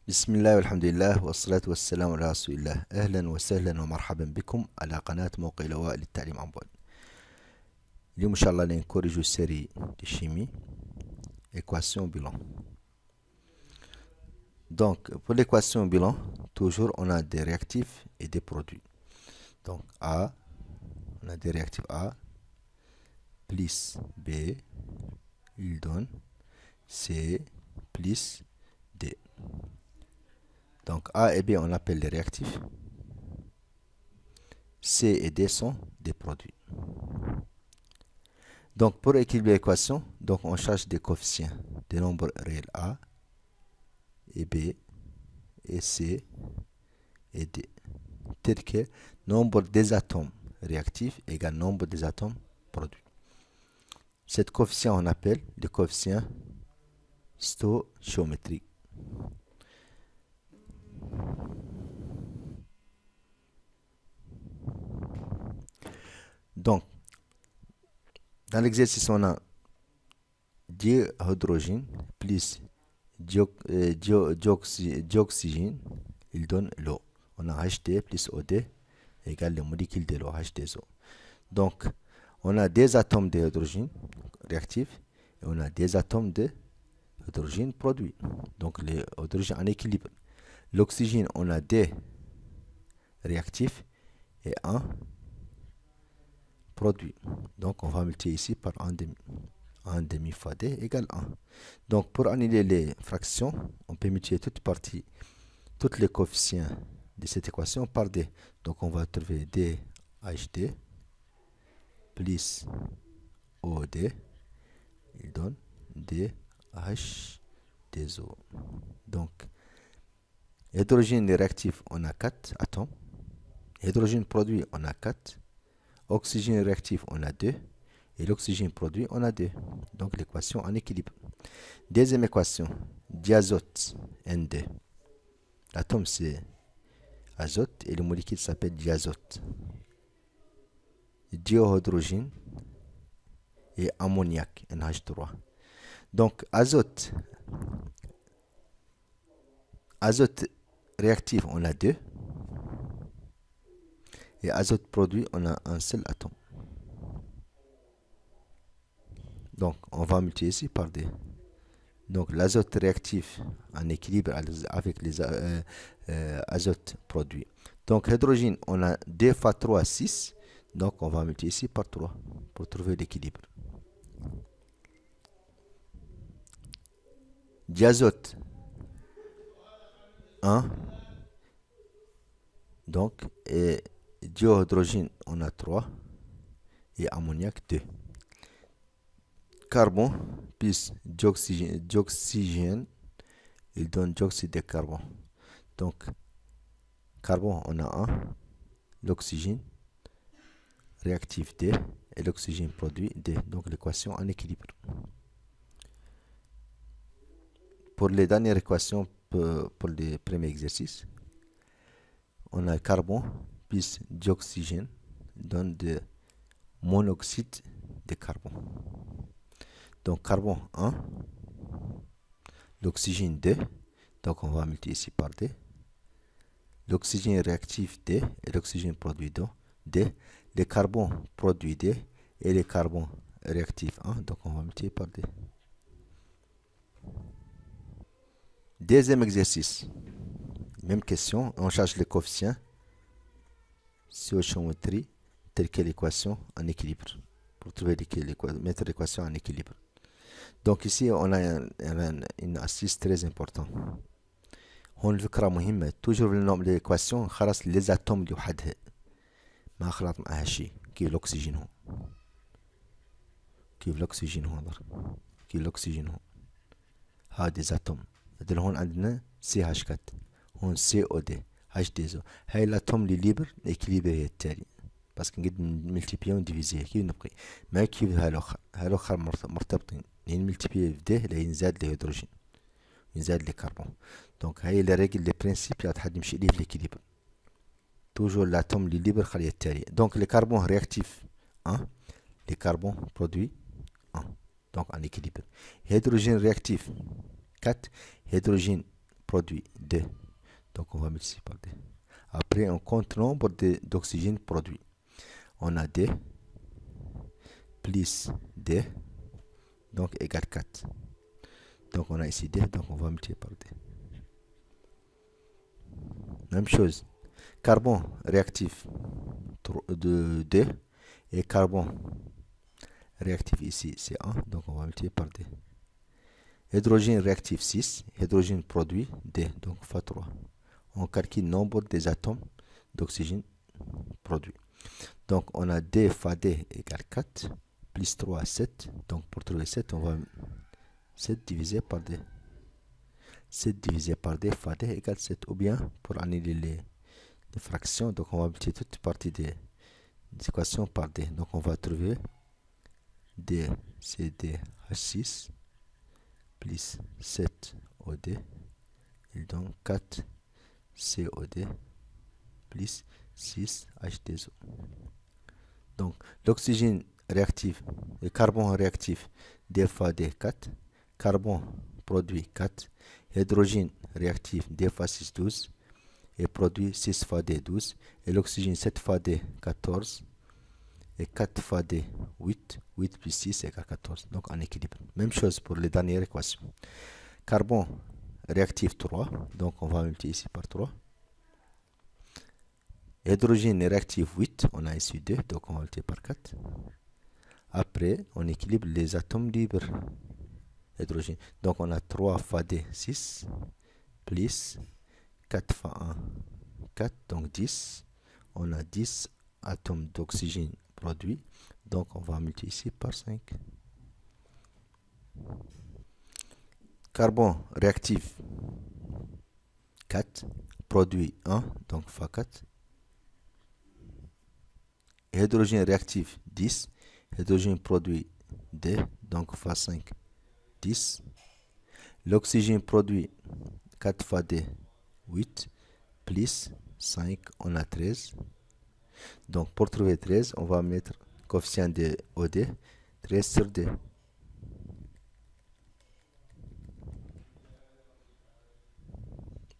بسم الله والحمد لله والصلاة والسلام على رسول الله. أهلا وسهلا ومرحبا بكم على قناة موقع لواء للتعليم عن بعد. اليوم إن شاء الله نكوريجو série de chimie, équation bilan. Donc, pour l'équation bilan, toujours on a des réactifs et des produits. Donc, A, on a des réactifs A plus B, il donne C plus D. Donc, A et B, on appelle les réactifs. C et D sont des produits. Donc, pour équilibrer l'équation, donc on cherche des coefficients des nombres réels A et B et C et D. Tel que nombre des atomes réactifs égale nombre des atomes produits. Cet coefficient, on appelle le coefficient stoichiométrique. Donc, dans l'exercice, on a dihydrogène plus dioxygène, il donne l'eau. On a HT plus OD égale le molécule de l'eau, H2O. Donc, on a des atomes d'hydrogène réactifs et on a des atomes d'hydrogène produits. Donc, les hydrogènes en équilibre. L'oxygène, on a des réactifs et un produit. Donc, on va multiplier ici par 1,5. 1,5 fois D égale 1. Donc, pour annuler les fractions, on peut multiplier toutes les coefficients de cette équation par D. Donc, on va trouver DHD plus OD, il donne DH2O. Donc, hydrogène réactif, on a 4 atomes. Hydrogène produit, on a 4. Oxygène réactif, on a 2. Et l'oxygène produit, on a 2. Donc l'équation en équilibre. Deuxième équation, diazote N2. L'atome c'est azote et le molécule s'appelle diazote. Diohydrogène et ammoniac NH3. Donc azote réactif, on a 2. Et azote produit, on a un seul atome. Donc, on va multiplier ici par D. Donc, l'azote réactif en équilibre avec les azotes produits. Donc, hydrogène, on a 2 fois 3, 6. Donc, on va multiplier ici par 3 pour trouver l'équilibre. Diazote, 1. Donc, et diohydrogène, on a 3. Et ammoniac, 2. Carbone plus dioxygène, il donne dioxyde de carbone. Donc, carbone, on a 1. L'oxygène réactif D et l'oxygène produit D. Donc, l'équation en équilibre. Pour les dernières équations, pour les premiers exercices, on a carbone plus dioxygène donne de monoxyde de carbone. Donc, carbone 1, l'oxygène D, donc on va multiplier ici par D. L'oxygène réactif D et l'oxygène produit D. Le carbone produit D et le carbone réactif 1, donc on va multiplier par D. Deuxième exercice, même question, on cherche les coefficients stoichiométrie telle que l'équation en équilibre, pour trouver mettre l'équation en équilibre. Donc ici on a une astuce très importante. هون الفكرة مهمة. toujours بالنوع l'équation خلاص les atomes لوحدها ما خلط معها شيء. كيف الأكسجين هون كيف الأكسجين هون هذه زاتوم. هذول هون عندنا CH4 هون COD H2O. هاي الاتوم اللي ليبر اكليبر هي التالي بس كنقد ملتيبيا ونديفيزيها كيف نبقي ما كيف هالوخر مرتبطين يعني ملتيبيا بده لينزاد الهيدروجين ينزاد الكربون. دونك هاي لي ريغل لي برينسيپ يا تحد يمشي ليه في ليكيليبر توجور l'atome اللي ليبر خليه التالي. دونك لي كربون رياكتيف 1 لي كربون برودوي 1 دونك ان équilibre. هيدروجين رياكتيف 4 hydrogène produit D. Donc on va multiplier par D. Après, on compte le nombre d'oxygène produit. On a D plus D, donc égale 4. Donc on a ici D, donc on va multiplier par D. Même chose. Carbone réactif de D et carbone réactif ici c'est 1, donc on va multiplier par D. Hydrogène réactif 6, hydrogène produit D, donc fois 3. On calcule le nombre des atomes d'oxygène produits. Donc on a D fois D égale 4, plus 3, 7. Donc pour trouver 7, on va 7 divisé par D. 7 divisé par D fois D égale 7. Ou bien, pour annuler les fractions, donc on va multiplier toute partie des équations par D. Donc on va trouver D, c'est DH6, plus 7 OD, et donc 4 COD, plus 6 H2O. Donc l'oxygène réactif, le carbone réactif, D fois D 4, carbone produit 4, hydrogène réactif D fois 6 12, et produit 6 fois D 12, et l'oxygène 7 fois D 14, et 4 fois D 8, 8 plus 6 égale 14, donc en équilibre. Même chose pour les dernières équations. Carbone réactif 3, donc on va multiplier ici par 3. Hydrogène réactif 8, on a ici 2, donc on va multiplier par 4. Après, on équilibre les atomes libres hydrogène. Donc on a 3 fois D 6, plus 4 fois 1, 4, donc 10. On a 10 atomes d'oxygène produits, donc on va multiplier ici par 5. Carbone réactif 4, produit 1, donc fois 4. Hydrogène réactif 10, hydrogène produit D, donc fois 5, 10. L'oxygène produit 4 fois D, 8, plus 5, on a 13. Donc pour trouver 13, on va mettre coefficient de OD, 13 sur D.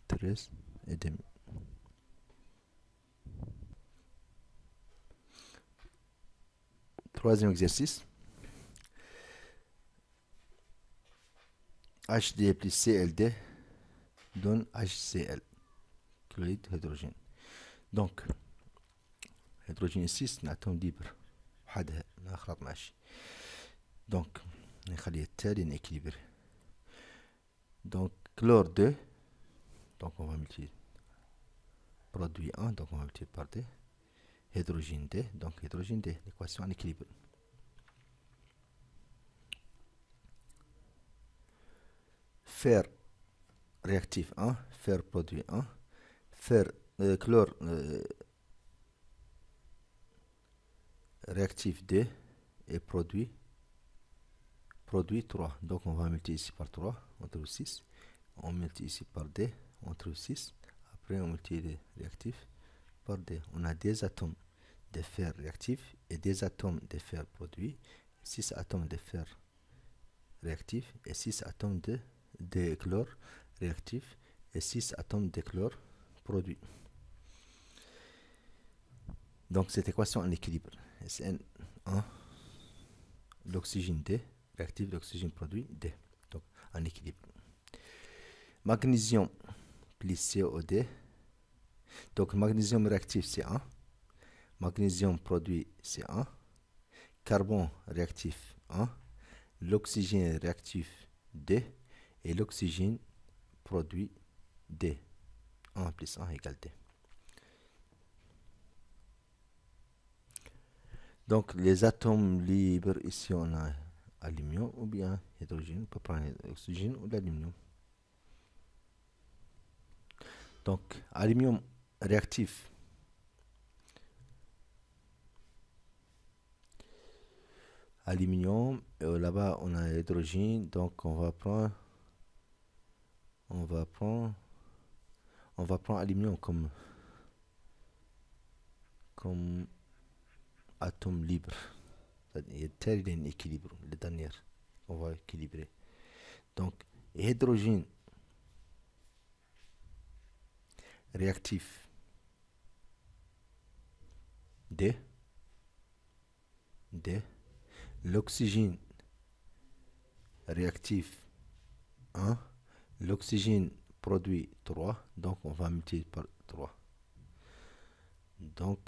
13 et demi. Troisième exercice. HD plus CLD donne HCl, chloride d'hydrogène. Donc, hydrogène 6 c'est un atome libre. وحدها ما خلط ماشي. Donc, نخليه التالي نéquilibré. Donc, chlore 2. Donc, on va multiplier. Produit 1, donc on va multiplier par D. Hydrogène D, donc hydrogène D, l'équation en équilibre. Fer réactif 1, fer produit 1, fer chlore réactif 2 et produit 3. Donc on va multiplier ici par 3, on trouve 6. On multiplie ici par D, on trouve 6. Après on multiplie les réactifs par D. On a des atomes de fer réactif et des atomes de fer produit, 6 atomes de fer réactif et 6 atomes de chlore réactif et 6 atomes de chlore produit. Donc cette équation en équilibre. SN1, l'oxygène D, réactif d'oxygène produit D. Donc en équilibre. Magnésium plus COD. Donc magnésium réactif c'est 1. Magnésium produit c'est 1. Carbone réactif 1. L'oxygène réactif D. Et l'oxygène produit D. 1 plus 1 égale D. Donc les atomes libres, ici on a aluminium ou bien hydrogène, on peut prendre l'oxygène ou l'aluminium. Donc aluminium réactif. Aluminium, là-bas on a hydrogène, donc on va prendre aluminium comme atome libre. Il y a tel équilibre, le dernier. On va équilibrer. Donc hydrogène réactif D, l'oxygène réactif 1, l'oxygène produit 3, donc on va multiplier par 3. Donc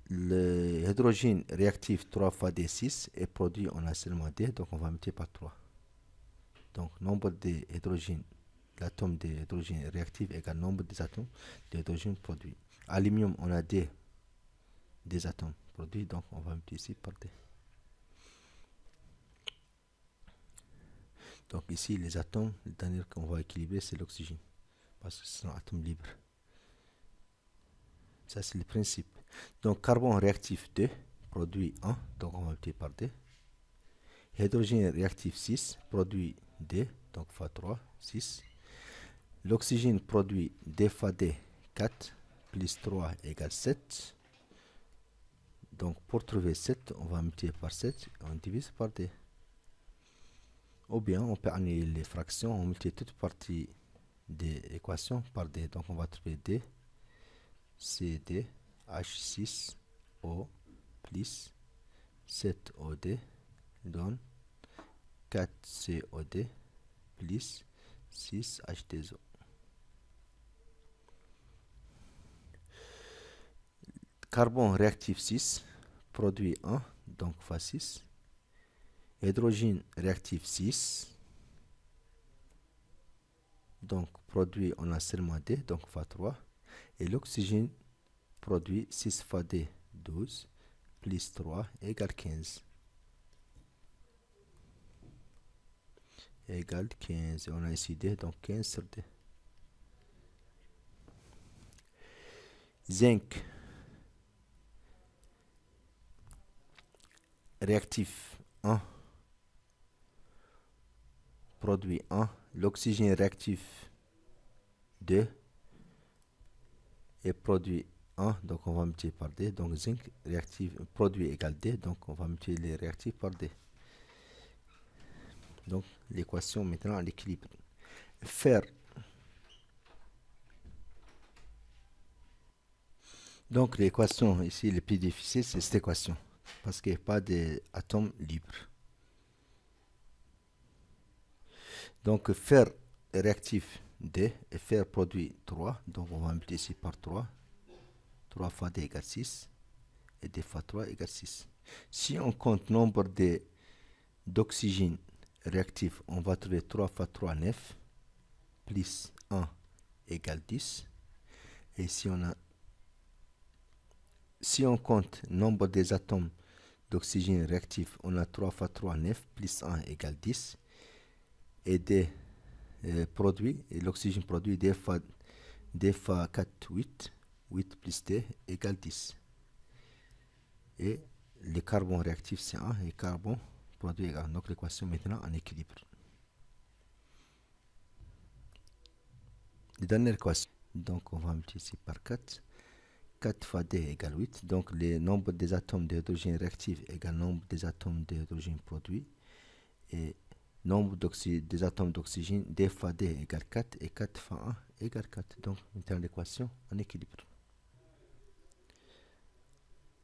l'hydrogène réactif 3 fois D6 est produit, on a seulement D, donc on va multiplier par 3. Donc nombre d'hydrogène, l'atome d'hydrogène réactif égale nombre des atomes d'hydrogène produits. Aluminium, on a D, des atomes produits, donc on va multiplier ici par D. Donc ici, les atomes, le dernier qu'on va équilibrer, c'est l'oxygène, parce que c'est un atome libre. Ça, c'est le principe. Donc, carbone réactif 2, produit 1, donc on va multiplier par D. Hydrogène réactif 6, produit D, donc fois 3, 6. L'oxygène produit D fois D, 4, plus 3 égale 7. Donc, pour trouver 7, on va multiplier par 7, et on divise par D. Ou bien, on peut annuler les fractions, on multiplie toute partie des équations par D. Donc, on va trouver D, CD, H6O plus 7OD donne 4COD plus 6H2O. Carbone réactif 6, produit 1, donc fois 6. Hydrogène réactif 6, donc produit, on a seulement D, donc fois 3. Et l'oxygène produit 6 fois D, 12, plus 3 égale 15. Égale 15. Et on a ici D, donc 15 sur D. Zinc réactif 1, produit 1. L'oxygène réactif 2 et produit 1, donc on va multiplier par D. Donc zinc réactif produit égale D, donc on va multiplier les réactifs par D. Donc l'équation maintenant à l'équilibre. Fer. Donc l'équation ici le plus difficile, c'est cette équation, parce qu'il n'y a pas d'atomes libres. Donc fer réactif D et fer produit 3, donc on va multiplier ici par 3. 3 fois D égale 6 et D fois 3 égale 6. Si on compte nombre d'oxygène réactif, on va trouver 3 fois 3, 9, plus 1 égale 10. Et si on compte nombre des atomes d'oxygène réactif, on a 3 fois 3, 9, plus 1 égale 10. Et D produit, et l'oxygène produit D fois 4, 8. 8 plus D égale 10. Et le carbone réactif c'est 1 et carbone produit égale. Donc l'équation maintenant en équilibre. La dernière équation. Donc on va multiplier ici par 4. 4 fois D égale 8. Donc le nombre des atomes d'hydrogène réactif égale nombre des atomes d'hydrogène produit. Et nombre des atomes d'oxygène, D fois D égale 4 et 4 fois 1 égale 4. Donc maintenant l'équation en équilibre.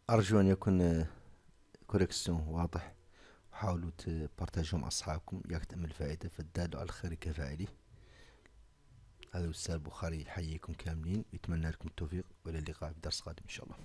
أرجو أن يكون كوريكسيون واضح، وحاولوا تبارتاجوا مع أصحابكم يكتمل الفائدة، فالدال على الخير كفاعله. هذا الأستاذ البخاري يحييكم كاملين ويتمنى لكم التوفيق، وإلى اللقاء في درس قادم إن شاء الله.